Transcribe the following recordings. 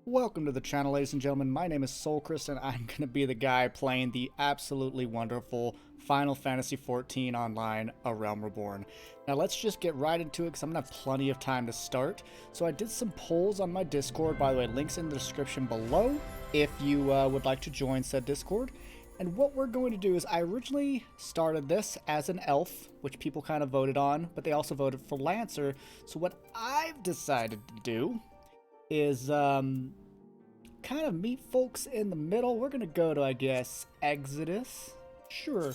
Welcome to the channel, ladies and gentlemen. My name is Soulkrist, and I'm going to be the guy playing the absolutely wonderful Final Fantasy XIV Online, A Realm Reborn. Now let's just get right into it because I'm going to have plenty of time to start. So I did some polls on my Discord, by the way, links in the description below if you would like to join said Discord. And what we're going to do is I originally started this as an elf, which people kind of voted on, but they also voted for Lancer. So what I've decided to do is kind of meet folks in the middle. We're gonna go to, I guess, Exodus. Sure.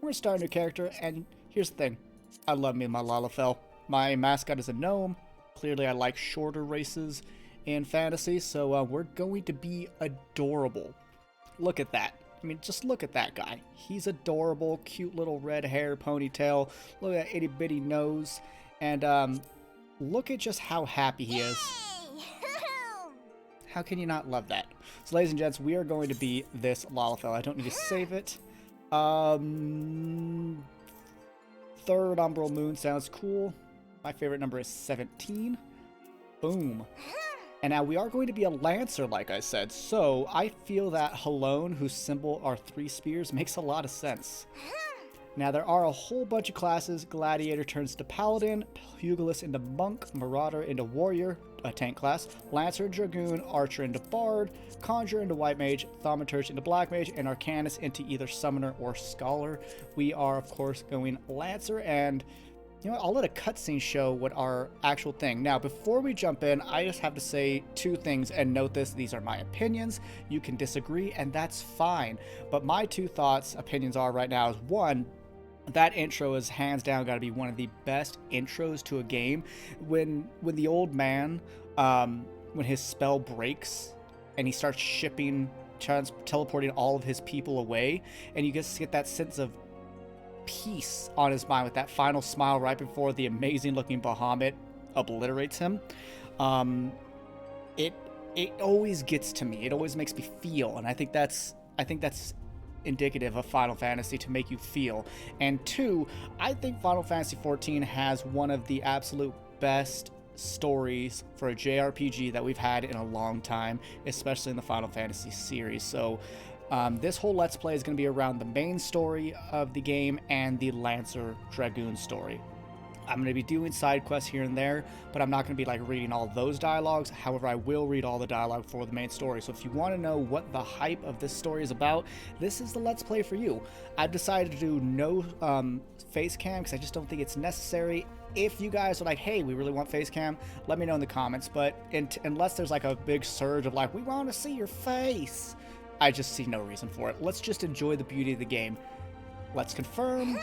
We're gonna start a new character, and here's the thing. I love me my Lalafell. My mascot is a gnome. Clearly I like shorter races in fantasy, so we're going to be adorable. Look at that. I mean, just look at that guy. He's adorable, cute little red hair, ponytail. Look at that itty bitty nose. And look at just how happy he is. How can you not love that? So, ladies and gents, we are going to be this Lalafell. I don't need to save it. Third Umbral Moon sounds cool. My favorite number is 17. Boom. And now we are going to be a Lancer, like I said. So, I feel that Halone, whose symbol are 3 spears, makes a lot of sense. Now, there are a whole bunch of classes. Gladiator turns to Paladin, Pugilist into Monk, Marauder into Warrior, a tank class, Lancer, Dragoon, Archer into Bard, Conjurer into White Mage, Thaumaturge into Black Mage, and Arcanist into either Summoner or Scholar. We are, of course, going Lancer, and you know what? I'll let a cutscene show what our actual thing. Now, before we jump in, I just have to say 2 things, and note this, these are my opinions. You can disagree, and that's fine. But my 2 opinions are right now is 1, that intro is hands down got to be one of the best intros to a game. When the old man, when his spell breaks and he starts teleporting all of his people away, and you just get that sense of peace on his mind with that final smile right before the amazing looking Bahamut obliterates him. It always gets to me. It always makes me feel, and I think that's indicative of Final Fantasy, to make you feel. And 2, I think Final Fantasy XIV has one of the absolute best stories for a JRPG that we've had in a long time, especially in the Final Fantasy series. So this whole Let's Play is going to be around the main story of the game and the Lancer Dragoon story. I'm going to be doing side quests here and there, but I'm not going to be like reading all those dialogues. However, I will read all the dialogue for the main story. So if you want to know what the hype of this story is about, this is the Let's Play for you. I've decided to do no face cam because I just don't think it's necessary. If you guys are like, hey, we really want face cam, let me know in the comments. But unless there's like a big surge of like, we want to see your face, I just see no reason for it. Let's just enjoy the beauty of the game. Let's confirm.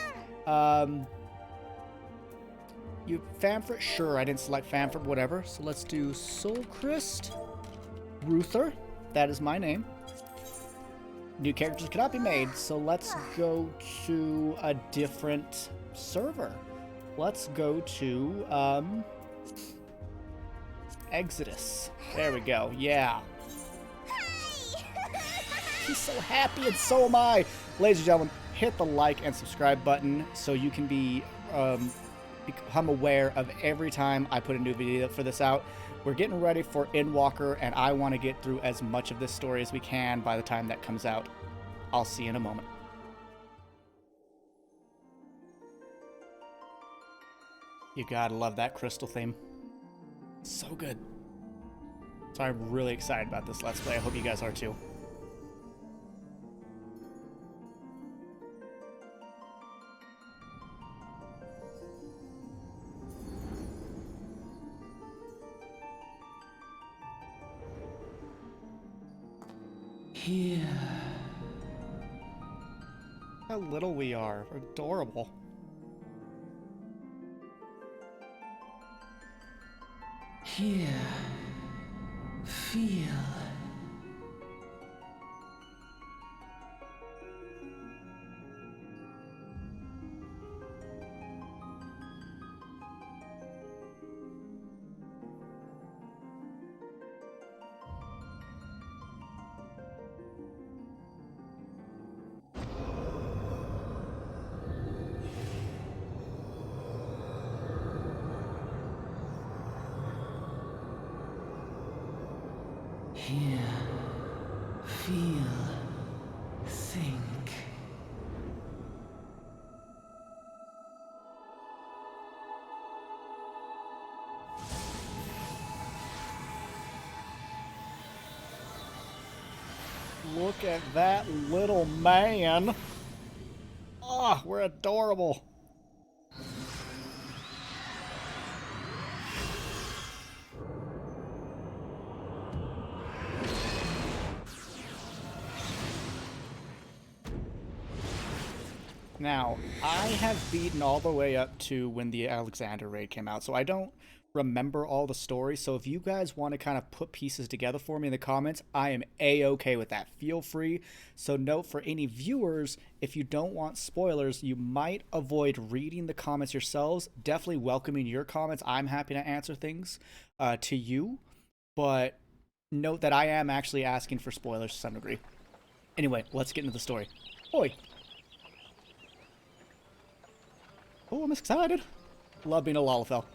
You Famfrit? Sure, I didn't select Famfrit, whatever. So let's do Soulkrist. Ruther, that is my name. New characters cannot be made, so let's go to a different server. Let's go to Exodus. There we go, yeah. He's so happy and so am I. Ladies and gentlemen, hit the like and subscribe button so you can become aware of every time I put a new video for this out. We're getting ready for Endwalker, and I want to get through as much of this story as we can by the time that comes out. I'll see you in a moment. You gotta love that crystal theme. So good. So I'm really excited about this Let's Play. I hope you guys are too. Here. How little we are. We're adorable. Here. Feel. Hear, feel, think. Look at that little man. Ah, we're adorable. Now, I have beaten all the way up to when the Alexander raid came out, so I don't remember all the story. So if you guys want to kind of put pieces together for me in the comments, I am A-okay with that. Feel free. So note for any viewers, if you don't want spoilers, you might avoid reading the comments yourselves. Definitely welcoming your comments. I'm happy to answer things to you, but note that I am actually asking for spoilers to some degree. Anyway, let's get into the story. Oi! Oh, I'm excited. Love being a Lalafell.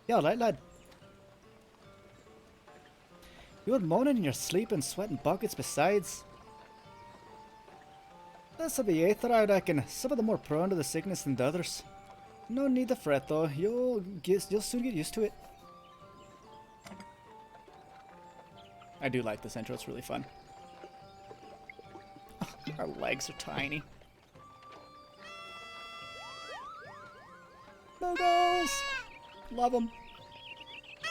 Yo, lad. You're moaning in your sleep and sweating buckets besides. This'll be aether, I reckon. Some of them more prone to the sickness than the others. No need to fret, though. You'll soon get used to it. I do like this intro. It's really fun. Our legs are tiny. Moogles! Love them.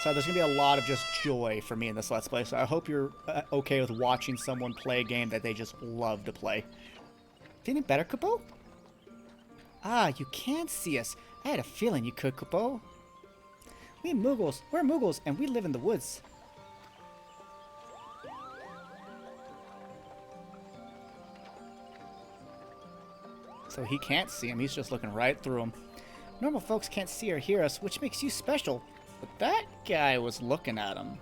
So there's going to be a lot of just joy for me in this Let's Play, so I hope you're okay with watching someone play a game that they just love to play. Feeling better, Kupo? Ah, you can't see us. I had a feeling you could, Kupo. We're Moogles, and we live in the woods. So he can't see him, he's just looking right through him. Normal folks can't see or hear us, which makes you special. But that guy was looking at him.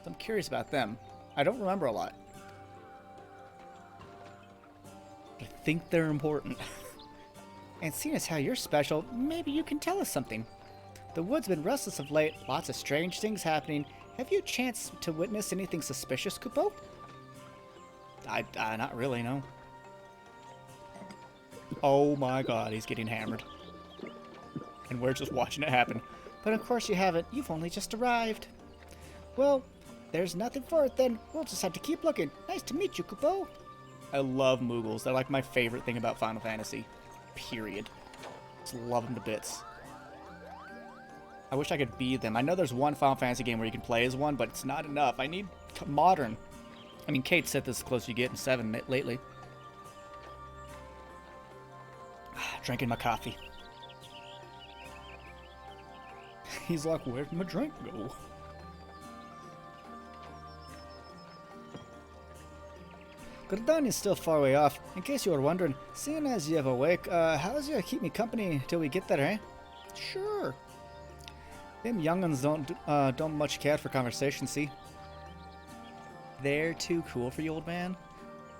So I'm curious about them. I don't remember a lot. But I think they're important. And seeing as how you're special, maybe you can tell us something. The wood's been restless of late, lots of strange things happening. Have you a chance to witness anything suspicious, Kupo? Not really, no. Oh my god, he's getting hammered. And we're just watching it happen. But of course you haven't. You've only just arrived. Well, there's nothing for it then. We'll just have to keep looking. Nice to meet you, Kupo. I love Moogles. They're like my favorite thing about Final Fantasy. Period. Just love them to bits. I wish I could be them. I know there's one Final Fantasy game where you can play as one, but it's not enough. I need modern. I mean, Kate said this is the closest you get in 7 lately. Drinking my coffee. He's like, where'd my drink go? Gridania's still far way off. In case you were wondering, seeing as you have awake, how's you keep me company till we get there, eh? Sure. Them young'uns don't much care for conversation, see? They're too cool for you, old man.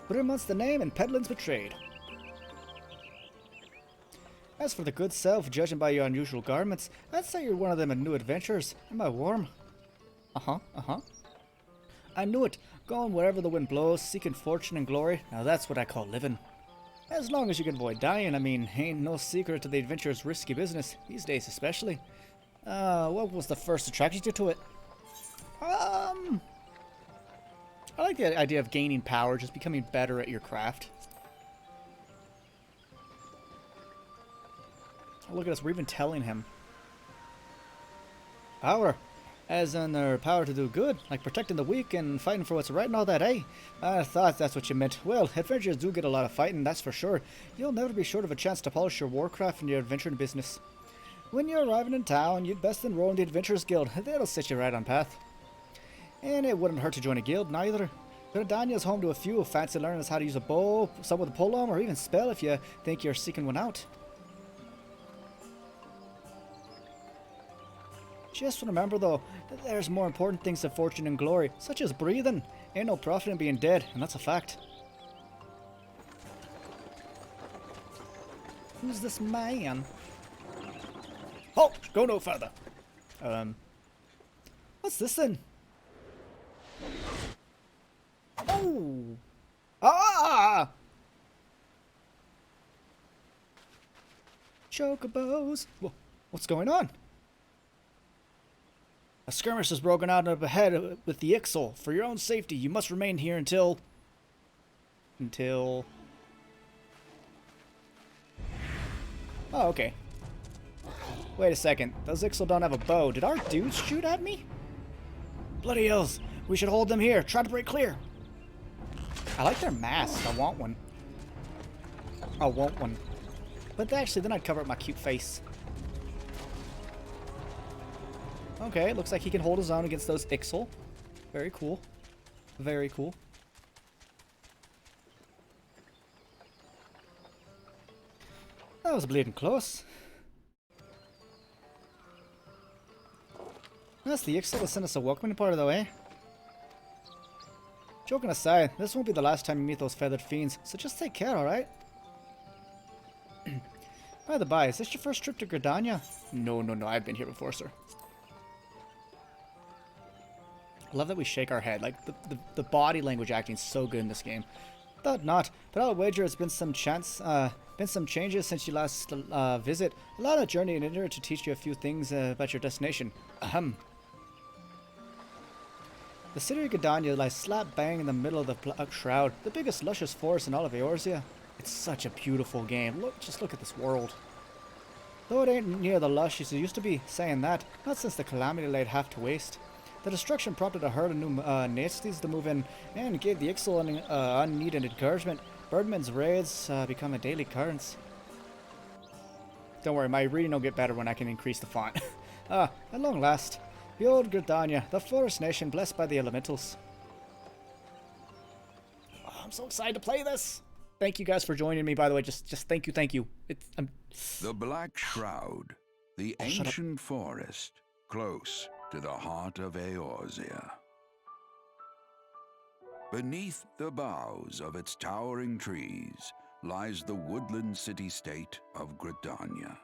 Brimmon's the name and peddling's betrayed. As for the good self, judging by your unusual garments, I'd say you're one of them new adventurers. Am I warm? Uh-huh. I knew it. Going wherever the wind blows, seeking fortune and glory. Now that's what I call living. As long as you can avoid dying, I mean, ain't no secret to the adventurer's risky business, these days especially. What was the first attraction you to it? I like the idea of gaining power, just becoming better at your craft. Oh, look at us, we're even telling him. Power. As in their power to do good, like protecting the weak and fighting for what's right and all that, eh? I thought that's what you meant. Well, adventurers do get a lot of fighting, that's for sure. You'll never be short of a chance to polish your warcraft in your adventuring business. When you're arriving in town, you'd best enroll in the Adventurers Guild. That'll set you right on path. And it wouldn't hurt to join a guild, neither. Gridania's home to a few who fancy learning how to use a bow, some with a polearm, or even spell if you think you're seeking one out. Just remember, though, that there's more important things than fortune and glory, such as breathing. Ain't no profit in being dead, and that's a fact. Who's this man? Halt! Go no further! What's this then? Oh! Ah! Chocobos! What's going on? A skirmish has broken out up ahead with the Ixal. For your own safety, you must remain here until... Oh, okay. Wait a second. Those Ixal don't have a bow. Did our dudes shoot at me? Bloody hills. We should hold them here. Try to break clear. I like their masks. I want one. I want one. But actually, then I'd cover up my cute face. Okay, looks like he can hold his own against those Ixal. Very cool. Very cool. That was bleeding close. That's the Ixal to send us a welcoming part of the way. Joking aside, this won't be the last time you meet those feathered fiends, so just take care, alright? By the by, is this your first trip to Gridania? No, I've been here before, sir. I love that we shake our head. Like, the body language acting is so good in this game. Thought not, but I'll wager it's been some changes since you last visit. A lot of journey in order to teach you a few things about your destination. Ahem. The city of Gridania lies slap bang in the middle of the shroud, the biggest luscious forest in all of Eorzea. It's such a beautiful game. Just look at this world. Though it ain't near the lush as it used to be, saying that, not since the calamity laid half to waste. The destruction prompted a herd of new nasties to move in and gave the Ixal unneeded encouragement. Birdman's raids become a daily occurrence. Don't worry, my reading will get better when I can increase the font. At long last, the old Gridania, the forest nation blessed by the elementals. Oh, I'm so excited to play this. Thank you guys for joining me, by the way. Just thank you. The Black Shroud, the ancient forest, close to the heart of Eorzea. Beneath the boughs of its towering trees lies the woodland city-state of Gridania.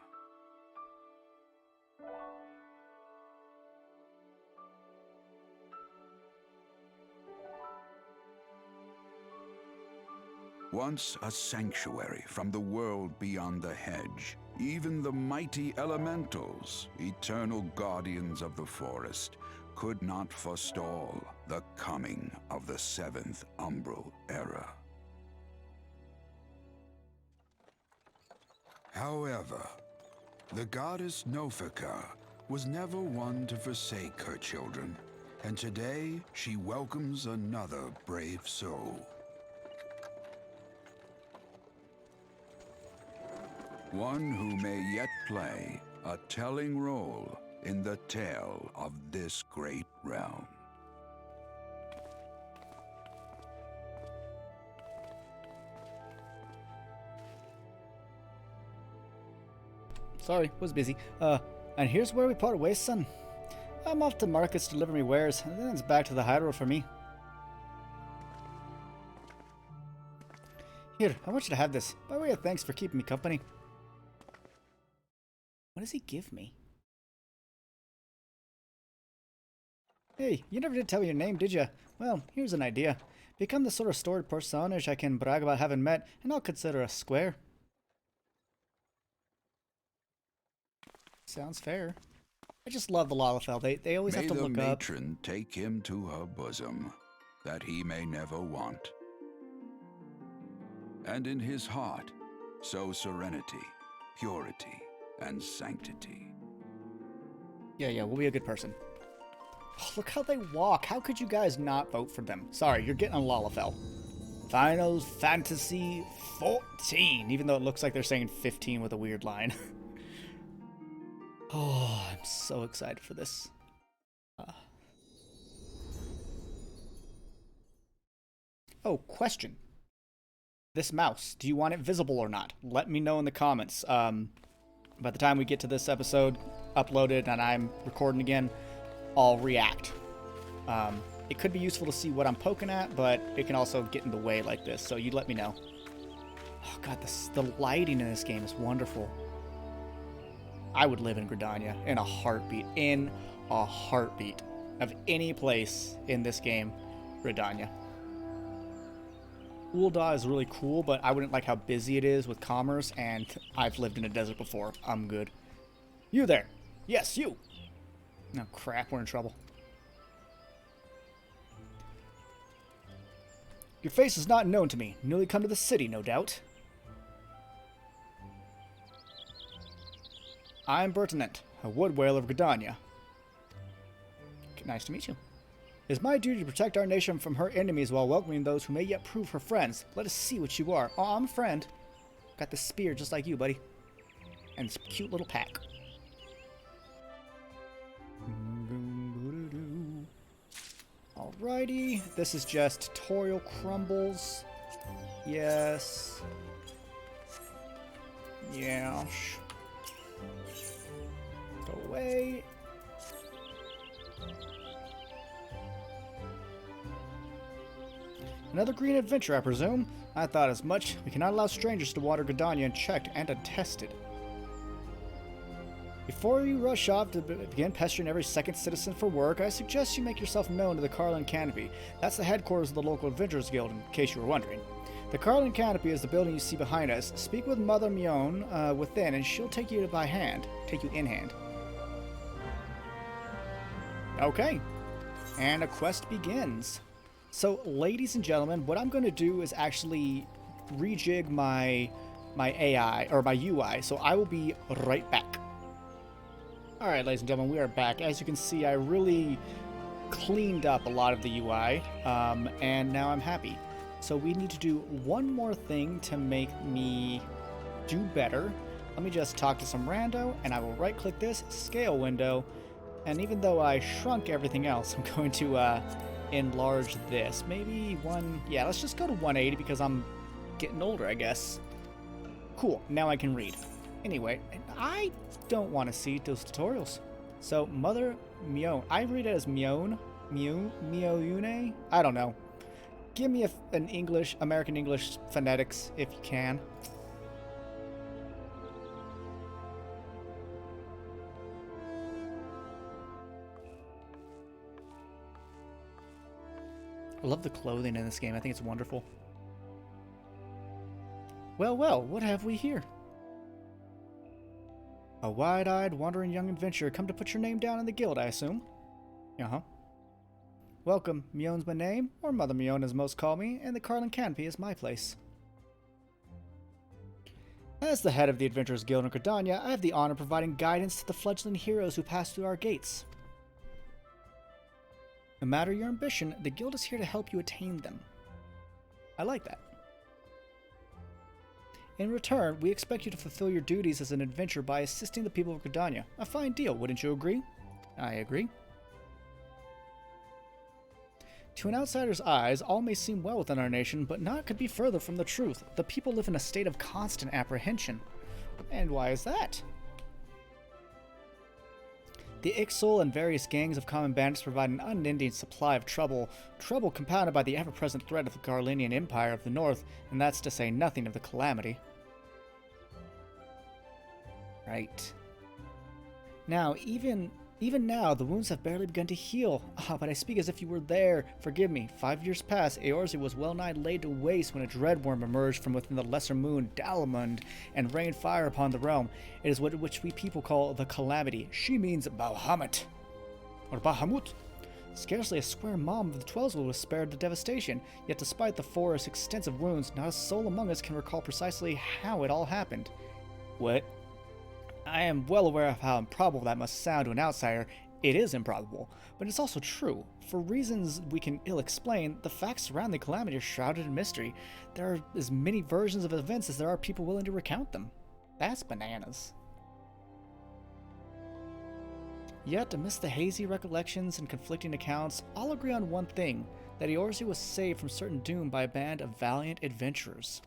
Once a sanctuary from the world beyond the hedge, even the mighty elementals, eternal guardians of the forest, could not forestall the coming of the seventh umbral era. However, the goddess Nofika was never one to forsake her children, and today she welcomes another brave soul. One who may yet play a telling role in the tale of this great realm. Sorry, was busy. And here's where we part ways, son. I'm off to markets to deliver me wares, and then it's back to the high road for me. Here, I want you to have this, by way of thanks for keeping me company. What does he give me? Hey, you never did tell me your name, did you? Well, here's an idea. Become the sort of storied personage I can brag about having met, and I'll consider us square. Sounds fair. I just love the Lalafell. They always have to look up. May the matron take him to her bosom, that he may never want. And in his heart, sow serenity, purity, and sanctity. Yeah, we'll be a good person. Oh, look how they walk. How could you guys not vote for them? Sorry, you're getting a Lalafell. Final Fantasy XIV, even though it looks like they're saying 15 with a weird line. Oh, I'm so excited for this. Oh, question. This mouse, do you want it visible or not? Let me know in the comments. By the time we get to this episode uploaded and I'm recording again, I'll react. It could be useful to see what I'm poking at, but it can also get in the way like this, so you let me know. Oh god, the lighting in this game is wonderful. I would live in Gridania in a heartbeat. In a heartbeat. Of any place in this game, Gridania. Ul'dah is really cool, but I wouldn't like how busy it is with commerce, and I've lived in a desert before. I'm good. You there. Yes, you. Oh, crap. We're in trouble. Your face is not known to me. Newly come to the city, no doubt. I'm Bertinent, a wood whale of Gridania. Nice to meet you. It is my duty to protect our nation from her enemies while welcoming those who may yet prove her friends. Let us see what you are. Oh, I'm a friend. Got the spear just like you, buddy. And this cute little pack. Alrighty. This is just tutorial crumbles. Yes. Yeah. Go away. Another green adventure, I presume? I thought as much. We cannot allow strangers to water Gridania unchecked and untested. Before you rush off to begin pestering every second citizen for work, I suggest you make yourself known to the Carlin Canopy. That's the headquarters of the local Adventurers Guild, in case you were wondering. The Carlin Canopy is the building you see behind us. Speak with Mother Mion within, and she'll take you in hand. Okay. And a quest begins. So, ladies and gentlemen, what I'm going to do is actually rejig my AI, or my UI, so I will be right back. Alright, ladies and gentlemen, we are back. As you can see, I really cleaned up a lot of the UI, and now I'm happy. So we need to do one more thing to make me do better. Let me just talk to some rando, and I will right-click this, scale window, and even though I shrunk everything else, I'm going to enlarge this. Maybe yeah, let's just go to 180 because I'm getting older, I guess. Cool, now I can read. Anyway, I don't want to see those tutorials. So, Mother Mion. I read it as Mion. Mioune? I don't know. Give me an American English phonetics if you can. I love the clothing in this game. I think it's wonderful. Well, well, what have we here? A wide-eyed, wandering young adventurer come to put your name down in the guild, I assume? Uh-huh. Welcome. Mion's my name, or Mother Mion as most call me, and the Carlin Canopy is my place. As the head of the Adventurers Guild in Gridania, I have the honor of providing guidance to the fledgling heroes who pass through our gates. No matter your ambition, the guild is here to help you attain them. I like that. In return, we expect you to fulfill your duties as an adventurer by assisting the people of Gridania. A fine deal, wouldn't you agree? I agree. To an outsider's eyes, all may seem well within our nation, but naught could be further from the truth. The people live in a state of constant apprehension. And why is that? The Ixol and various gangs of common bandits provide an unending supply of trouble compounded by the ever-present threat of the Garlinian Empire of the North, and that's to say nothing of the Calamity. Right. Now, even now, the wounds have barely begun to heal. Ah, but I speak as if you were there. Forgive me. 5 years past, Eorzea was well-nigh laid to waste when a dreadworm emerged from within the lesser moon, Dalamund, and rained fire upon the realm. It is which we people call the Calamity. She means Bahamut. Or Bahamut. Scarcely a square mile of the Twelesville was spared the devastation, yet despite the forest's extensive wounds, not a soul among us can recall precisely how it all happened. What? I am well aware of how improbable that must sound to an outsider. It is improbable, but it's also true. For reasons we can ill explain, the facts surrounding the Calamity are shrouded in mystery. There are as many versions of events as there are people willing to recount them. That's bananas. Yet, amidst the hazy recollections and conflicting accounts, all agree on one thing, that Eorzea was saved from certain doom by a band of valiant adventurers.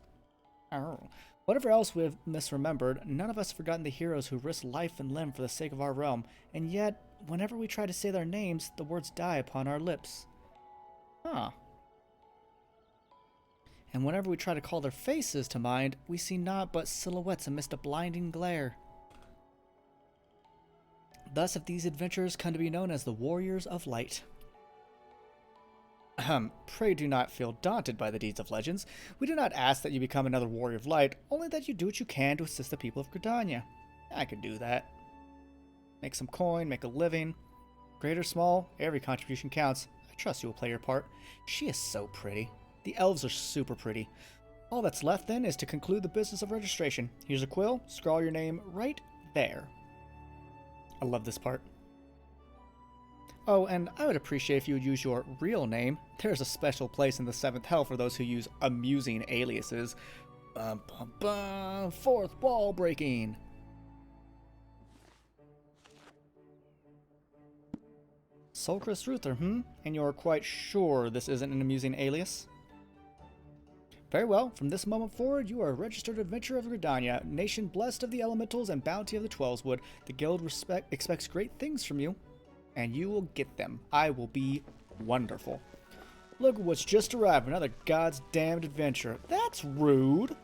Oh. Whatever else we have misremembered, none of us have forgotten the heroes who risked life and limb for the sake of our realm, and yet, whenever we try to say their names, the words die upon our lips. Huh. And whenever we try to call their faces to mind, we see naught but silhouettes amidst a blinding glare. Thus have these adventurers come to be known as the Warriors of Light. Pray do not feel daunted by the deeds of legends. We do not ask that you become another warrior of light, only that you do what you can to assist the people of Gridania. I could do that. Make some coin, make a living. Great or small, every contribution counts. I trust you will play your part. She is so pretty. The elves are super pretty. All that's left then is to conclude the business of registration. Here's a quill, scrawl your name right there. I love this part. Oh, and I would appreciate if you would use your real name. There's a special place in the 7th Hell for those who use amusing aliases. Bum, bum, bum. 4th wall breaking. Soulkrist Ruther, And you're quite sure this isn't an amusing alias? Very well, from this moment forward, you are a registered adventurer of Gridania, nation blessed of the elementals and bounty of the Twelveswood. The guild expects great things from you, and you will get them. I will be wonderful. Look at what's just arrived, another god's damned adventure. That's rude.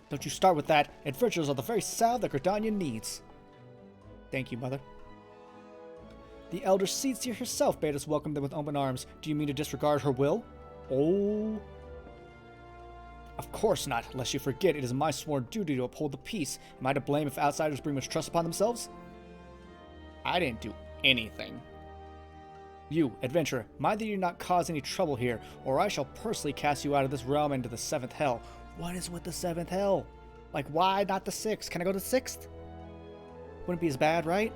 Don't you start with that. Adventurers are the very salve that Gridania needs. Thank you, Mother. The elder Seatsia herself bade us welcome them with open arms. Do you mean to disregard her will? Oh. Of course not, lest you forget it is my sworn duty to uphold the peace. Am I to blame if outsiders bring much trust upon themselves? I didn't do anything. You, adventurer, mind that you do not cause any trouble here, or I shall personally cast you out of this realm into the 7th Hell. What is with the 7th Hell? Like, why not the 6th? Can I go to the 6th? Wouldn't be as bad, right?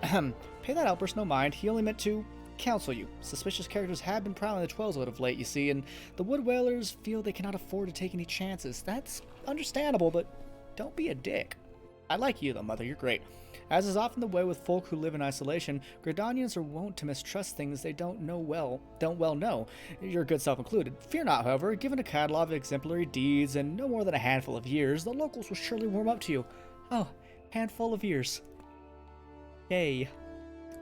Pay that outburst no mind. He only meant to counsel you. Suspicious characters have been prowling the Twelveswood of late, you see, and the Wood Whalers feel they cannot afford to take any chances. That's understandable, but don't be a dick. I like you, though, Mother. You're great. As is often the way with folk who live in isolation, Gridanians are wont to mistrust things they don't well know, your good self included. Fear not, however, given a catalog of exemplary deeds and no more than a handful of years, the locals will surely warm up to you. Oh, handful of years. Yay.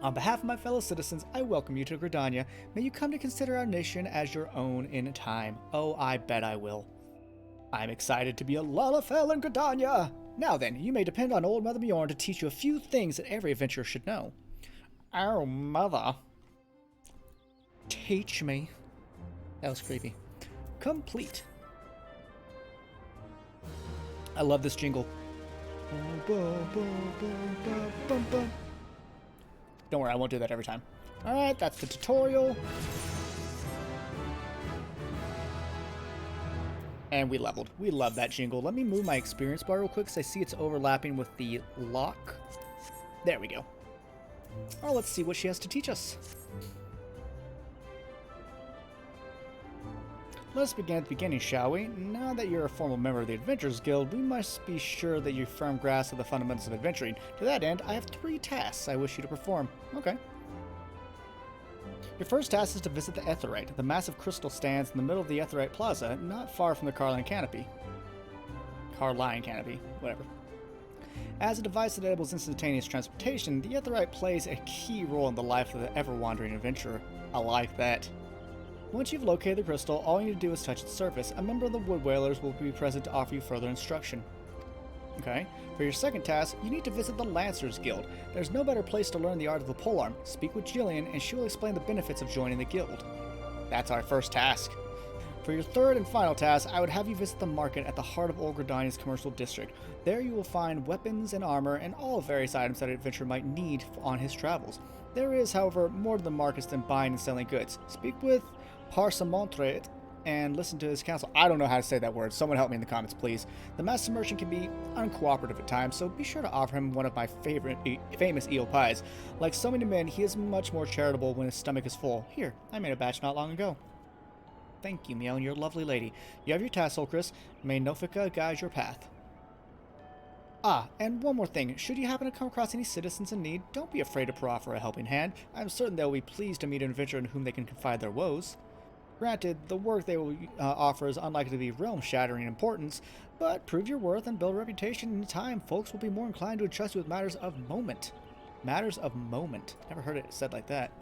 On behalf of my fellow citizens, I welcome you to Gridania. May you come to consider our nation as your own in time. Oh, I bet I will. I'm excited to be a Lalafell in Gridania. Now then, you may depend on old Mother Bjorn to teach you a few things that every adventurer should know. Oh, Mother. Teach me. That was creepy. Complete. I love this jingle. Don't worry, I won't do that every time. Alright, that's the tutorial. And we leveled. We love that jingle. Let me move my experience bar real quick because I see it's overlapping with the lock. There we go. Oh, let's see what she has to teach us. Let's begin at the beginning, shall we? Now that you're a formal member of the Adventurers Guild, we must be sure that you're firm grasp of the fundamentals of adventuring. To that end, I have 3 tasks I wish you to perform. Okay. Your first task is to visit the Aetheryte. The massive crystal stands in the middle of the Aetheryte Plaza, not far from the Carline Canopy. Carline Canopy, whatever. As a device that enables instantaneous transportation, the Aetheryte plays a key role in the life of the ever-wandering adventurer. I like that. Once you've located the crystal, all you need to do is touch its surface. A member of the Wood Whalers will be present to offer you further instruction. Okay. For your second task, you need to visit the Lancers Guild. There's no better place to learn the art of the polearm. Speak with Jillian, and she will explain the benefits of joining the guild. That's our first task. For your third and final task, I would have you visit the market at the heart of Old Gridania's commercial district. There you will find weapons and armor and all various items that an adventurer might need on his travels. There is, however, more to the markets than buying and selling goods. Speak with Parsamontre and listen to his counsel. I don't know how to say that word. Someone help me in the comments, please. The master merchant can be uncooperative at times, so be sure to offer him one of my famous eel pies. Like so many men, he is much more charitable when his stomach is full. Here, I made a batch not long ago. Thank you, Meow, you're a lovely lady. You have your task, Soulkrist. May Nofika guide your path. Ah, and one more thing. Should you happen to come across any citizens in need, don't be afraid to proffer a helping hand. I'm certain they'll be pleased to meet an adventurer in whom they can confide their woes. Granted, the work they will offer is unlikely to be realm-shattering in importance, but prove your worth and build a reputation in time, folks will be more inclined to entrust you with matters of moment. Matters of moment. Never heard it said like that.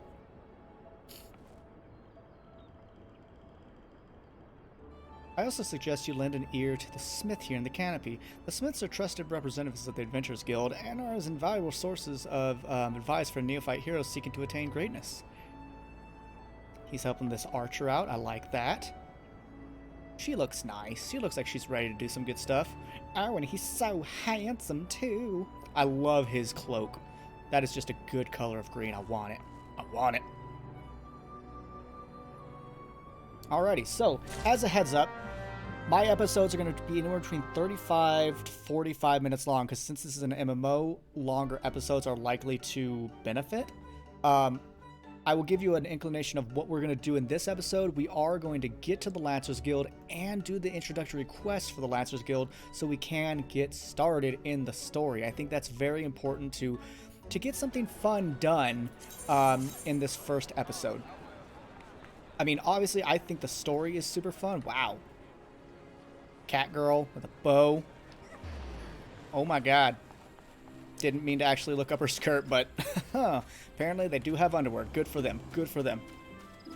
I also suggest you lend an ear to the smith here in the canopy. The smiths are trusted representatives of the Adventurers Guild and are as invaluable sources of advice for neophyte heroes seeking to attain greatness. He's helping this archer out. I like that. She looks nice. She looks like she's ready to do some good stuff. Oh, and he's so handsome, too. I love his cloak. That is just a good color of green. I want it. I want it. Alrighty, so, as a heads up, my episodes are going to be anywhere between 35 to 45 minutes long, because since this is an MMO, longer episodes are likely to benefit. I will give you an inclination of what we're going to do in this episode. We are going to get to the Lancers Guild and do the introductory quest for the Lancers Guild so we can get started in the story. I think that's very important to get something fun done in this first episode. I mean, obviously, I think the story is super fun. Wow. Cat girl with a bow. Oh my god. Didn't mean to actually look up her skirt, but apparently they do have underwear. Good for them. Good for them.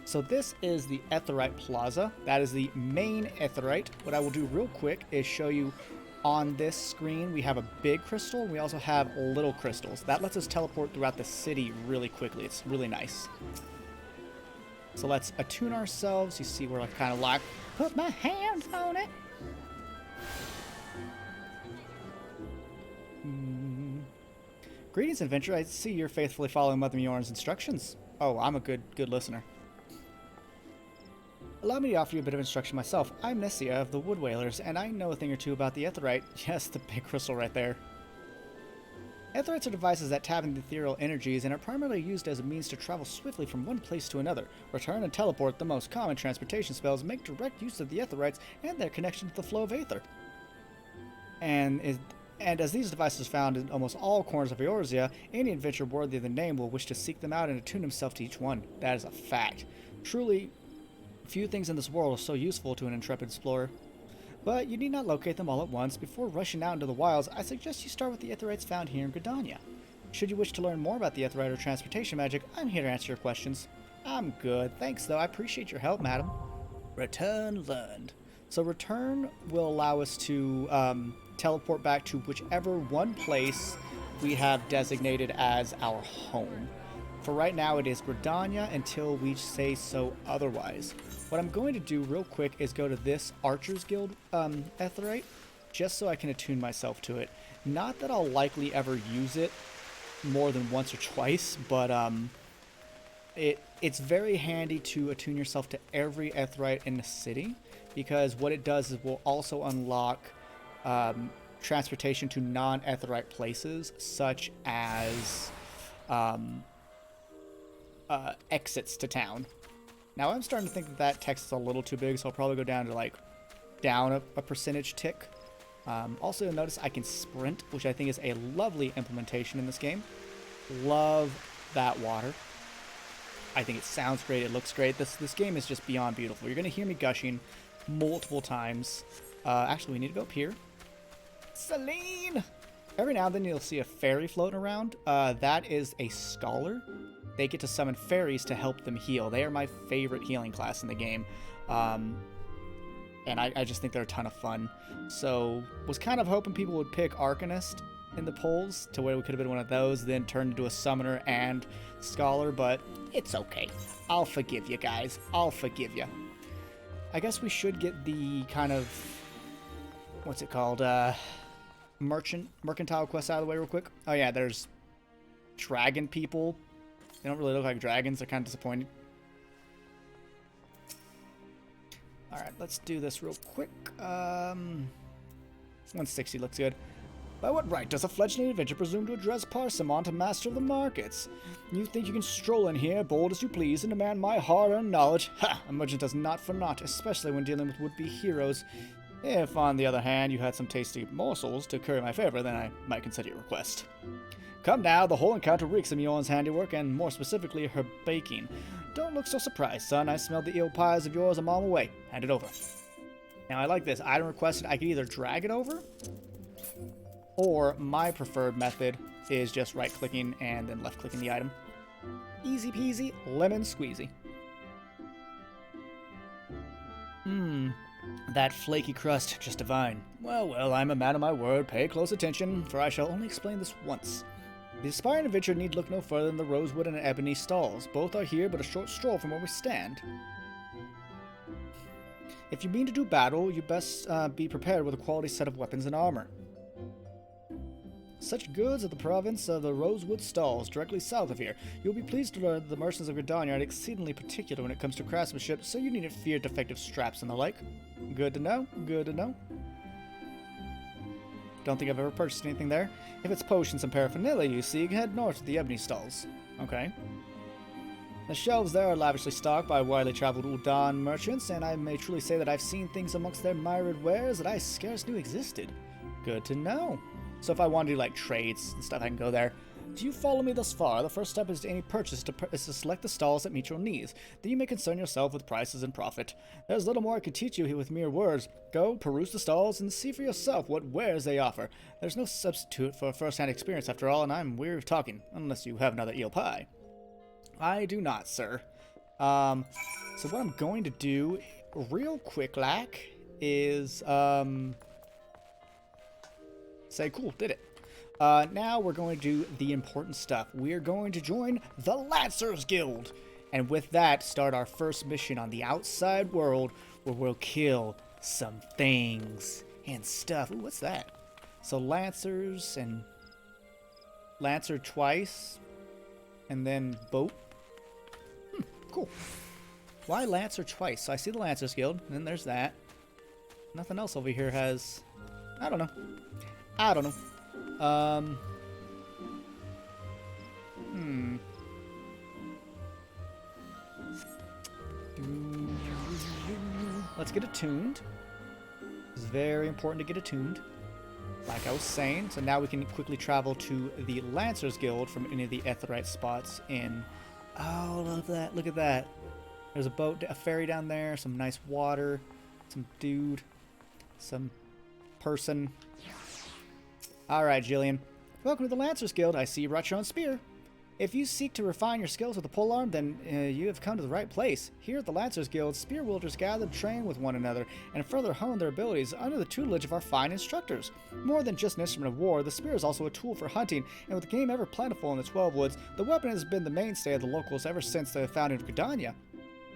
So this is the Aetheryte Plaza. That is the main Aetheryte. What I will do real quick is show you on this screen we have a big crystal. We also have little crystals. That lets us teleport throughout the city really quickly. It's really nice. So let's attune ourselves. You see where I kind of like put my hands on it. Greetings, adventurer. I see you're faithfully following Mother Mjorn's instructions. Oh, I'm a good listener. Allow me to offer you a bit of instruction myself. I'm Nessia of the Wood Whalers, and I know a thing or two about the Aetheryte. Yes, the big crystal right there. Aetherites are devices that tap into ethereal energies and are primarily used as a means to travel swiftly from one place to another. Return and teleport, the most common transportation spells, make direct use of the Aetherites and their connection to the flow of aether. And as these devices are found in almost all corners of Eorzea, any adventurer worthy of the name will wish to seek them out and attune himself to each one. That is a fact. Truly, few things in this world are so useful to an intrepid explorer. But you need not locate them all at once. Before rushing out into the wilds, I suggest you start with the Aetherites found here in Gridania. Should you wish to learn more about the Aetherite or transportation magic, I'm here to answer your questions. I'm good. Thanks, though. I appreciate your help, madam. Return learned. So return will allow us to teleport back to whichever one place we have designated as our home. For right now, it is Gridania until we say so otherwise. What I'm going to do real quick is go to this Archers Guild Aetherite, just so I can attune myself to it. Not that I'll likely ever use it more than once or twice, but it's very handy to attune yourself to every Aetherite in the city, because what it does is will also unlock transportation to non-Aetherite places, such as exits to town. Now I'm starting to think that text is a little too big, so I'll probably go down to down a percentage tick. Also, you'll notice I can sprint, which I think is a lovely implementation in this game. Love that water. I think it sounds great. It looks great. This game is just beyond beautiful. You're going to hear me gushing multiple times. Actually, we need to go up here. Celine! Every now and then you'll see a fairy floating around. That is a scholar. They get to summon fairies to help them heal. They are my favorite healing class in the game. And I just think they're a ton of fun. So, was kind of hoping people would pick Arcanist in the polls, to where we could have been one of those, then turned into a summoner and scholar, but it's okay. I'll forgive you guys. I'll forgive you. I guess we should get the kind of, what's it called, mercantile quest out of the way real quick. Oh yeah, there's dragon people. They don't really look like dragons. They're kind of disappointing. Alright, let's do this real quick. 160 looks good. By what right does a fledgling adventurer presume to address Parsimon to master of the markets? You think you can stroll in here, bold as you please, and demand my hard-earned knowledge? Ha! A merchant does not for naught, especially when dealing with would-be heroes. If, on the other hand, you had some tasty morsels to curry my favor, then I might consider your request. Come now, the whole encounter reeks of Mjorn's handiwork, and more specifically, her baking. Don't look so surprised, son. I smelled the eel pies of yours a mile away. Hand it over. Now, I like this. Item requested. I can either drag it over, or my preferred method is just right-clicking and then left-clicking the item. Easy peasy, lemon squeezy. That flaky crust, just divine. Well, I'm a man of my word. Pay close attention, for I shall only explain this once. The aspiring adventurer need look no further than the Rosewood and Ebony stalls. Both are here but a short stroll from where we stand. If you mean to do battle, you best be prepared with a quality set of weapons and armor. Such goods at the province of the Rosewood stalls, directly south of here. You'll be pleased to learn that the merchants of Gridania are exceedingly particular when it comes to craftsmanship, so you needn't fear defective straps and the like. Good to know, good to know. Don't think I've ever purchased anything there. If it's potions and paraphernalia you seek, head north to the Ebony stalls. Okay. The shelves there are lavishly stocked by widely traveled Ul'dan merchants, and I may truly say that I've seen things amongst their myriad wares that I scarce knew existed. Good to know. So if I want to do like trades and stuff, I can go there. Do you follow me thus far? The first step is to any purchase is to select the stalls that meet your needs. Then you may concern yourself with prices and profit. There's little more I could teach you here with mere words. Go, peruse the stalls, and see for yourself what wares they offer. There's no substitute for first-hand experience after all, and I'm weary of talking, unless you have another eel pie. I do not, sir. So what I'm going to do, real quick, is, say, cool, did it. Now we're going to do the important stuff. We're going to join the Lancers Guild. And with that, start our first mission on the outside world where we'll kill some things and stuff. Ooh, what's that? So Lancers and Lancer twice. And then boat. Cool. Why Lancer twice? So I see the Lancers Guild, and then there's that. Nothing else over here has... I don't know. Let's get attuned. It's very important to get attuned. Like I was saying, so now we can quickly travel to the Lancers Guild from any of the Aetheryte spots in... Oh, love that. Look at that. There's a boat, a ferry down there, some nice water, some dude, some person. Alright, Jillian. Welcome to the Lancers Guild. I see you brought your own spear. If you seek to refine your skills with the polearm, then you have come to the right place. Here at the Lancers Guild, spear wielders gather to train with one another and further hone their abilities under the tutelage of our fine instructors. More than just an instrument of war, the spear is also a tool for hunting, and with the game ever plentiful in the 12 Woods, the weapon has been the mainstay of the locals ever since the founding of Gridania.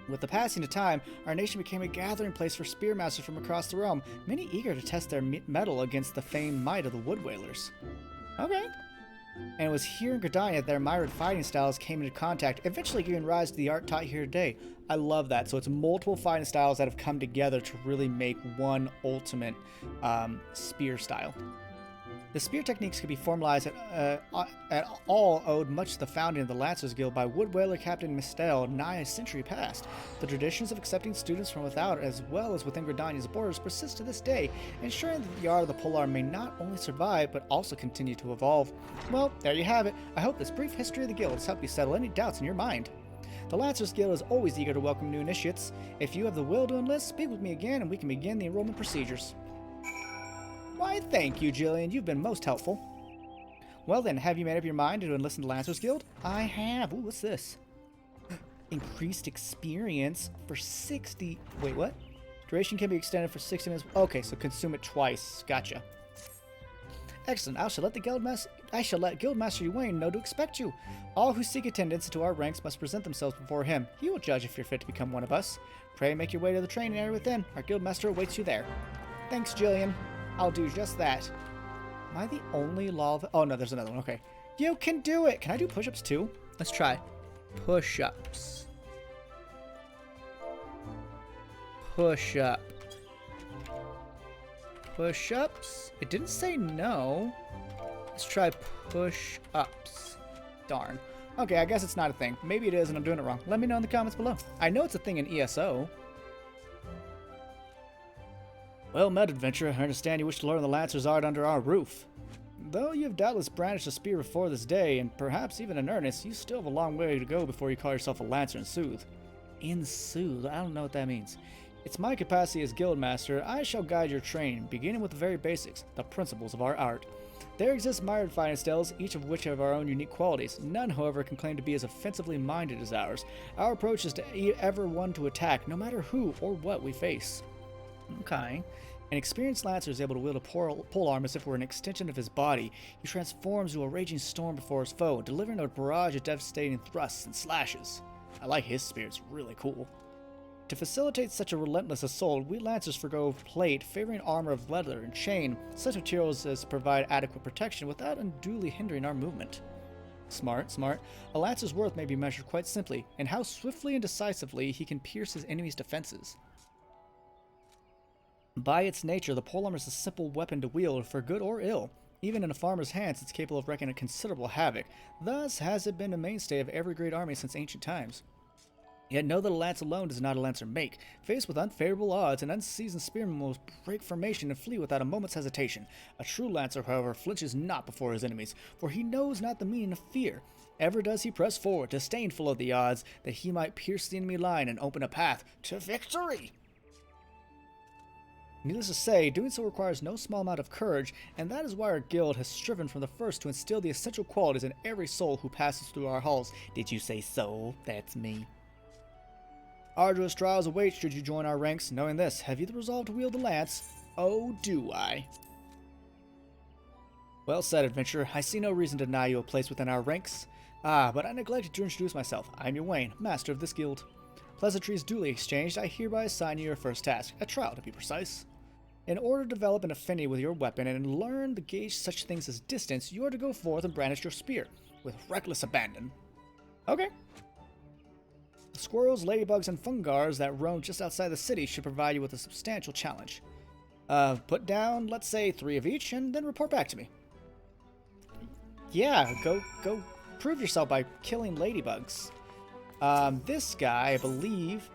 With the passing of time, our nation became a gathering place for spearmasters from across the realm, many eager to test their mettle against the famed might of the Wood Whalers. Okay. And it was here in Gridania that their myriad fighting styles came into contact, eventually giving rise to the art taught here today. I love that. So it's multiple fighting styles that have come together to really make one ultimate spear style. The spear techniques could be formalized at all owed much to the founding of the Lancers Guild by Wood Whaler Captain Mistel nigh a century past. The traditions of accepting students from without as well as within Gridania's borders persist to this day, ensuring that the art of the polearm may not only survive but also continue to evolve. Well, there you have it. I hope this brief history of the guild has helped you settle any doubts in your mind. The Lancers Guild is always eager to welcome new initiates. If you have the will to enlist, speak with me again and we can begin the enrollment procedures. Why, thank you, Jillian. You've been most helpful. Well then, have you made up your mind to enlist in the Lancers Guild? I have. Ooh, what's this? Increased experience for 60... Wait, what? Duration can be extended for 60 minutes. Okay, so consume it twice. Gotcha. Excellent. I shall let Guildmaster Ywain know to expect you. All who seek attendance to our ranks must present themselves before him. He will judge if you're fit to become one of us. Pray make your way to the training area within. Our Guildmaster awaits you there. Thanks, Jillian. I'll do just that. Am I the only law of... Oh, no, there's another one. Okay. You can do it! Can I do push-ups, too? Let's try. Push-ups. Push-up. Push-ups? It didn't say no. Let's try push-ups. Darn. Okay, I guess it's not a thing. Maybe it is and I'm doing it wrong. Let me know in the comments below. I know it's a thing in ESO. Well met, adventurer. I understand you wish to learn the Lancer's art under our roof. Though you have doubtless brandished a spear before this day, and perhaps even in earnest, you still have a long way to go before you call yourself a Lancer in sooth. In sooth? I don't know what that means. It's my capacity as Guildmaster, I shall guide your training, beginning with the very basics, the principles of our art. There exist myriad fighting styles, each of which have our own unique qualities. None, however, can claim to be as offensively minded as ours. Our approach is to ever one to attack, no matter who or what we face. Okay. An experienced lancer is able to wield a polearm as if it were an extension of his body. He transforms into a raging storm before his foe, delivering a barrage of devastating thrusts and slashes. I like his spear, it's really cool. To facilitate such a relentless assault, we lancers forgo plate, favoring armor of leather and chain, such materials as provide adequate protection without unduly hindering our movement. Smart, smart. A lancer's worth may be measured quite simply in how swiftly and decisively he can pierce his enemy's defenses. By its nature, the polearm is a simple weapon to wield for good or ill. Even in a farmer's hands, it's capable of wreaking a considerable havoc. Thus has it been a mainstay of every great army since ancient times. Yet know that a lance alone does not a lancer make. Faced with unfavorable odds, an unseasoned spearman will break formation and flee without a moment's hesitation. A true lancer, however, flinches not before his enemies, for he knows not the meaning of fear. Ever does he press forward, disdainful of the odds, that he might pierce the enemy line and open a path to victory. Needless to say, doing so requires no small amount of courage, and that is why our guild has striven from the first to instill the essential qualities in every soul who passes through our halls. Did you say soul? That's me. Arduous trials await should you join our ranks. Knowing this, have you the resolve to wield the lance? Oh, do I. Well said, adventurer. I see no reason to deny you a place within our ranks. But I neglected to introduce myself. I am Wayne, master of this guild. Pleasantries duly exchanged, I hereby assign you your first task, a trial to be precise. In order to develop an affinity with your weapon and learn to gauge such things as distance, you are to go forth and brandish your spear, with reckless abandon. Okay. The squirrels, ladybugs, and fungars that roam just outside the city should provide you with a substantial challenge. Put down, let's say, 3 of each, and then report back to me. Yeah, go prove yourself by killing ladybugs. This guy, I believe,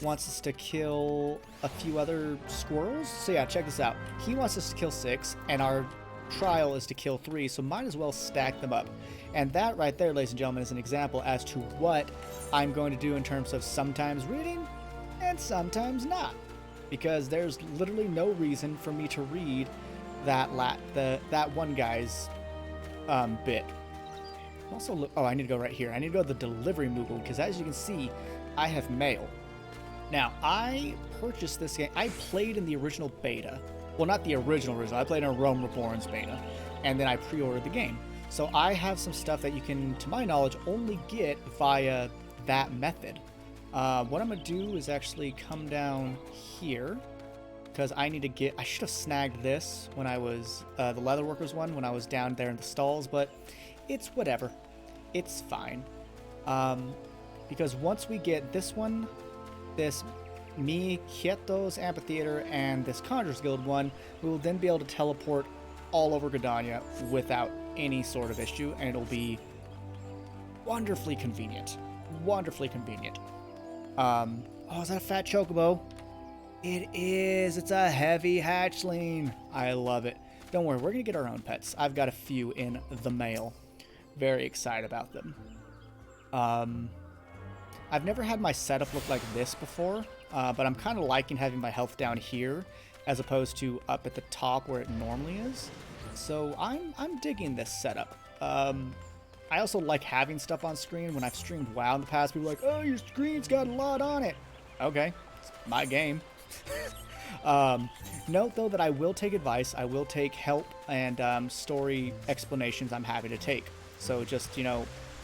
wants us to kill a few other squirrels. So yeah, check this out. He wants us to kill 6, and our trial is to kill 3, so might as well stack them up. And that right there, ladies and gentlemen, is an example as to what I'm going to do in terms of sometimes reading and sometimes not. Because there's literally no reason for me to read that one guy's bit. Also, I need to go right here. I need to go to the delivery Moogle, because as you can see, I have mail. Now, I purchased this game. I played in the original beta. Well, not the original. I played in Realm Reborn's beta, and then I pre-ordered the game. So I have some stuff that you can, to my knowledge, only get via that method. What I'm going to do is actually come down here, because I need to get... I should have snagged this when I was... the Leatherworkers one, when I was down there in the stalls, but it's whatever. It's fine. Because once we get this one, this Mi Quieto's Amphitheater, and this Conjurer's Guild one, we will then be able to teleport all over Gridania without any sort of issue, and it'll be wonderfully convenient. Wonderfully convenient. Oh, is that a fat chocobo? It is. It's a heavy hatchling. I love it. Don't worry, we're going to get our own pets. I've got a few in the mail. Very excited about them. I've never had my setup look like this before, but I'm kind of liking having my health down here as opposed to up at the top where it normally is. So I'm digging this setup. I also like having stuff on screen. When I've streamed WoW in the past, people are like, oh, your screen's got a lot on it. Okay, it's my game. Note, though, that I will take advice. I will take help and story explanations. I'm happy to take. So just, be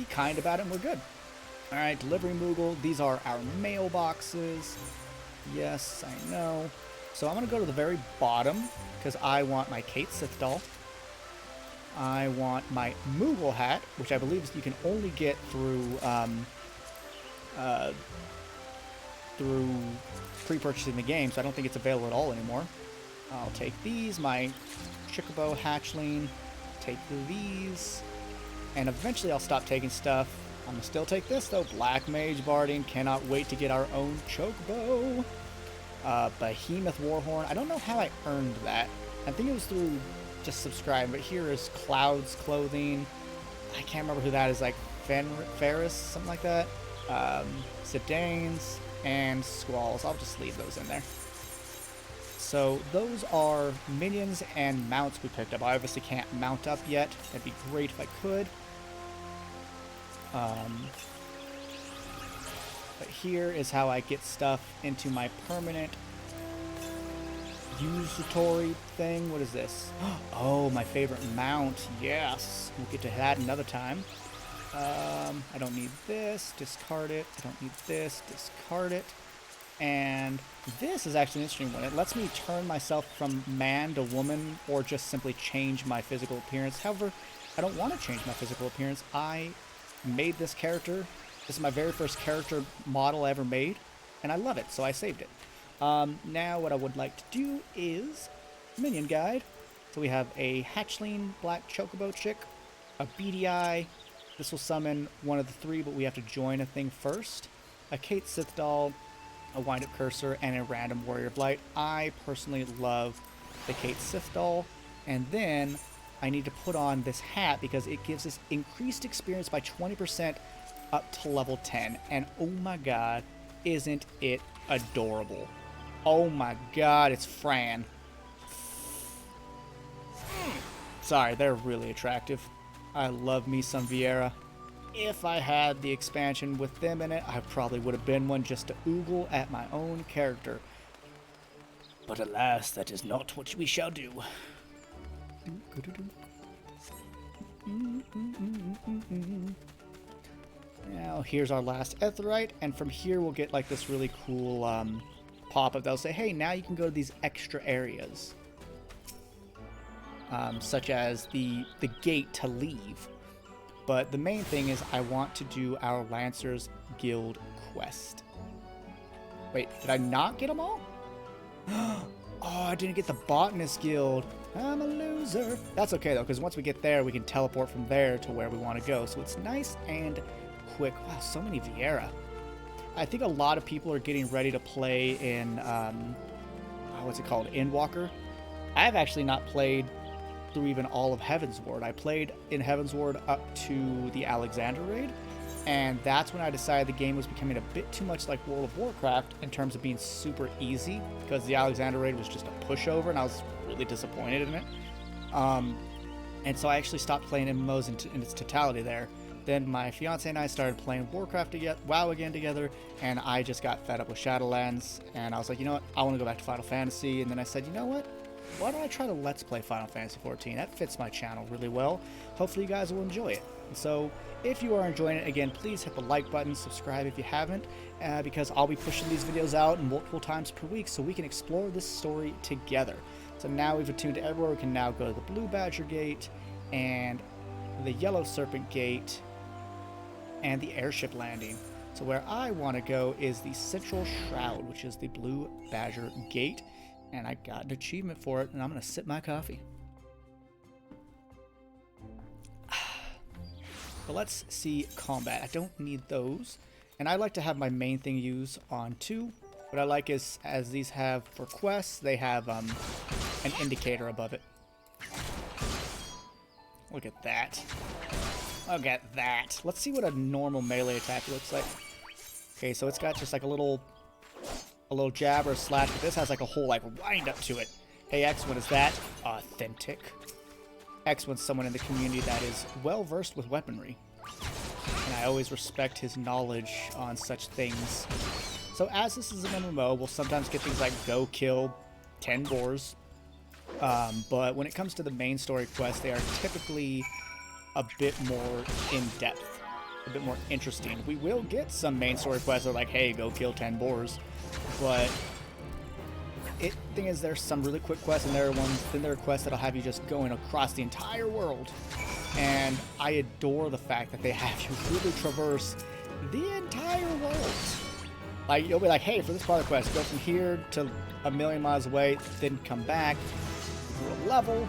kind about it and we're good. All right, delivery Moogle. These are our mailboxes. Yes, I know. So I'm going to go to the very bottom because I want my Kate Sith doll. I want my Moogle hat, which I believe you can only get through pre-purchasing the game, so I don't think it's available at all anymore. I'll take these, my Chocobo hatchling, take these, and eventually I'll stop taking stuff. I'm going to still take this, though. Black Mage Barding. Cannot wait to get our own Chocobo. Behemoth Warhorn. I don't know how I earned that. I think it was through just subscribing, but here is Cloud's Clothing. I can't remember who that is, like Ferris, something like that. Sedanes and Squalls. I'll just leave those in there. So those are minions and mounts we picked up. I obviously can't mount up yet. That'd be great if I could. But here is how I get stuff into my permanent usatory thing. What is this? Oh, my favorite mount. Yes. We'll get to that another time. I don't need this. Discard it. I don't need this. Discard it. And this is actually an interesting one. It lets me turn myself from man to woman or just simply change my physical appearance. However, I don't want to change my physical appearance. I made this character. This is my very first character model I ever made, and I love it, so I saved it. Now what I would like to do is minion guide. So we have a hatchling black chocobo chick, a beady eye. This will summon one of the three, but we have to join a thing first. A Kate Sith doll, a wind-up cursor, and a random warrior of light. I personally love the Kate Sith doll. And then I need to put on this hat because it gives us increased experience by 20% up to level 10. And oh my god, isn't it adorable? Oh my god, it's Fran. Sorry, they're really attractive. I love me some Vieira. If I had the expansion with them in it, I probably would have been one just to oogle at my own character. But alas, that is not what we shall do. Now, here's our last Aetheryte, and from here we'll get like this really cool pop-up that'll say, hey, now you can go to these extra areas. Such as the gate to leave. But the main thing is I want to do our Lancers Guild quest. Wait, did I not get them all? Oh, I didn't get the Botanist Guild. I'm a loser. That's okay, though, because once we get there, we can teleport from there to where we want to go. So it's nice and quick. Wow, so many Vieira. I think a lot of people are getting ready to play in, what's it called? Endwalker. I've actually not played through even all of Heavensward. I played in Heavensward up to the Alexander raid, and that's when I decided the game was becoming a bit too much like World of Warcraft in terms of being super easy, because the Alexander raid was just a pushover, and I was really disappointed in it. And so I actually stopped playing MMOs in its totality there. Then my fiance and I started playing Warcraft together, WoW again together, and I just got fed up with Shadowlands, and I was like, you know what, I want to go back to Final Fantasy, and then I said, you know what, why don't I try to Let's Play Final Fantasy XIV? That fits my channel really well. Hopefully you guys will enjoy it. And so, if you are enjoying it, again, please hit the like button, subscribe if you haven't, because I'll be pushing these videos out multiple times per week so we can explore this story together. So now we've attuned to everywhere. We can now go to the Blue Badger Gate, and the Yellow Serpent Gate, and the Airship Landing. So where I want to go is the Central Shroud, which is the Blue Badger Gate. And I got an achievement for it, and I'm going to sip my coffee. But let's see combat. I don't need those. And I like to have my main thing used on two. What I like is, as these have for quests, they have an indicator above it. Look at that. Look at that. Let's see what a normal melee attack looks like. Okay, so it's got just like a little jab or a slash, but this has like a whole like wind up to it. Hey X, what is that? Authentic. X was someone in the community that is well versed with weaponry, and I always respect his knowledge on such things. So as this is an MMO, we'll sometimes get things like go kill 10 boars, but when it comes to the main story quests, they are typically a bit more in-depth, a bit more interesting. We will get some main story quests that are like, hey, go kill 10 boars. But the thing is, there's some really quick quests, and there are quests that'll have you just going across the entire world. And I adore the fact that they have you really traverse the entire world. Like, you'll be like, hey, for this part of the quest, go from here to a million miles away, then come back, through a level.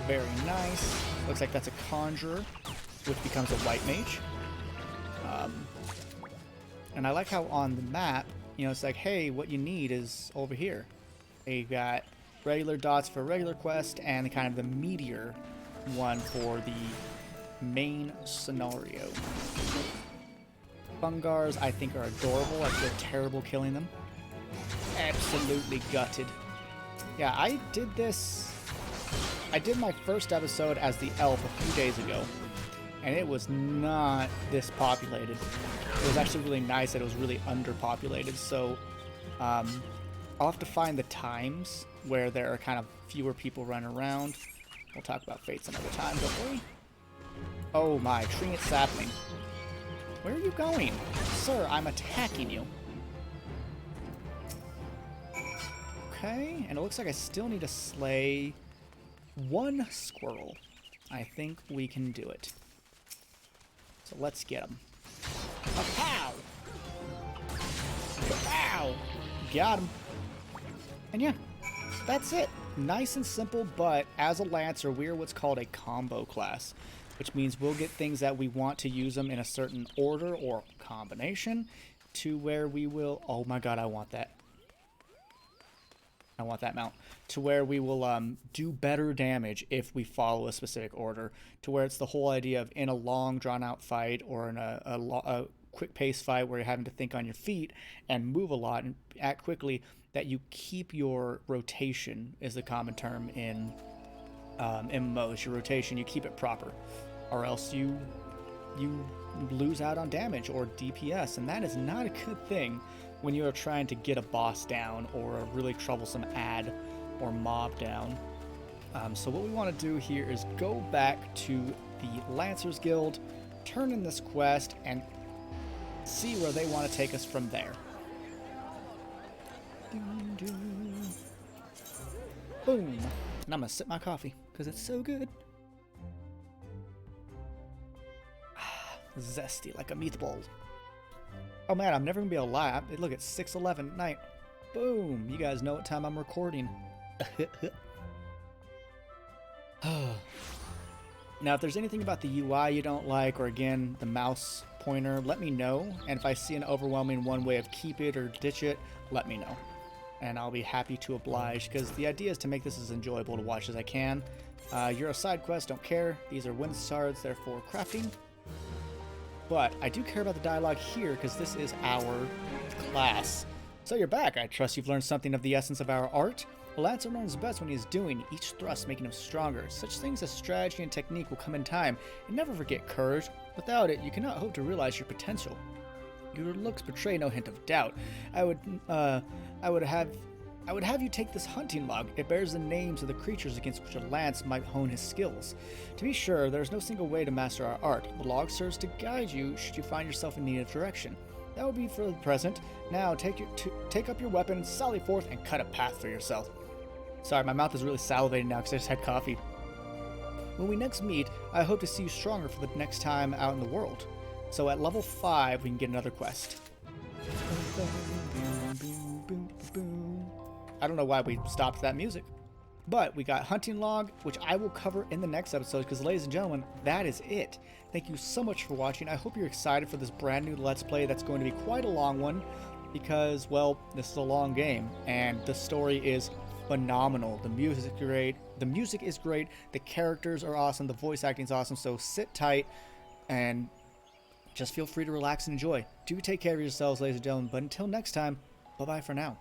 Very nice. Looks like that's a conjurer, which becomes a white mage. And I like how on the map, you know, it's like, hey, what you need is over here. You got regular dots for regular quest and kind of the meteor one for the main scenario. Fungars, I think, are adorable. I feel terrible killing them. Absolutely gutted. Yeah, I did this. I did my first episode as the elf a few days ago, and it was not this populated. It was actually really nice that it was really underpopulated, so I'll have to find the times where there are kind of fewer people running around. We'll talk about fates another time, don't we? Oh my, Trinket Sapling. Where are you going? Sir, I'm attacking you. Okay, and it looks like I still need to slay one squirrel. I think we can do it. So let's get him. Pow! Pow! Got him. And yeah, that's it. Nice and simple, but as a Lancer, we're what's called a combo class, which means we'll get things that we want to use them in a certain order or combination to where we will... Oh my god, I want that. I want that mount. To where we will do better damage if we follow a specific order. To where it's the whole idea of in a long, drawn-out fight or in a quick-paced fight where you're having to think on your feet and move a lot and act quickly, that you keep your rotation, is the common term in MMOs. Your rotation, you keep it proper. Or else you lose out on damage or DPS, and that is not a good thing when you are trying to get a boss down or a really troublesome ad or mob down. So what we want to do here is go back to the Lancers Guild, turn in this quest, and see where they want to take us from there. Boom. And I'm going to sip my coffee because it's so good. Zesty like a meatball. Oh man, I'm never gonna be able to lie. Look, it's 6:11 at night. Boom! You guys know what time I'm recording. Now, if there's anything about the UI you don't like, or again, the mouse pointer, let me know. And if I see an overwhelming one way of keep it or ditch it, let me know. And I'll be happy to oblige, because the idea is to make this as enjoyable to watch as I can. You're a side quest, don't care. These are win shards, therefore crafting. But I do care about the dialogue here because this is our class. So you're back. I trust you've learned something of the essence of our art. A Lancer learns best when he is doing, each thrust making him stronger. Such things as strategy and technique will come in time. And never forget courage. Without it, you cannot hope to realize your potential. Your looks betray no hint of doubt. I would have you take this hunting log. It bears the names of the creatures against which a lance might hone his skills. To be sure, there is no single way to master our art. The log serves to guide you should you find yourself in need of direction. That would be for the present. Now take up your weapon, sally forth, and cut a path for yourself. Sorry, my mouth is really salivating now because I just had coffee. When we next meet, I hope to see you stronger for the next time out in the world. So at level 5, we can get another quest. I don't know why we stopped that music. But we got Hunting Log, which I will cover in the next episode, because ladies and gentlemen, that is it. Thank you so much for watching. I hope you're excited for this brand new Let's Play that's going to be quite a long one, because, well, this is a long game, and the story is phenomenal. The music is great. The characters are awesome. The voice acting is awesome. So sit tight and just feel free to relax and enjoy. Do take care of yourselves, ladies and gentlemen. But until next time, bye-bye for now.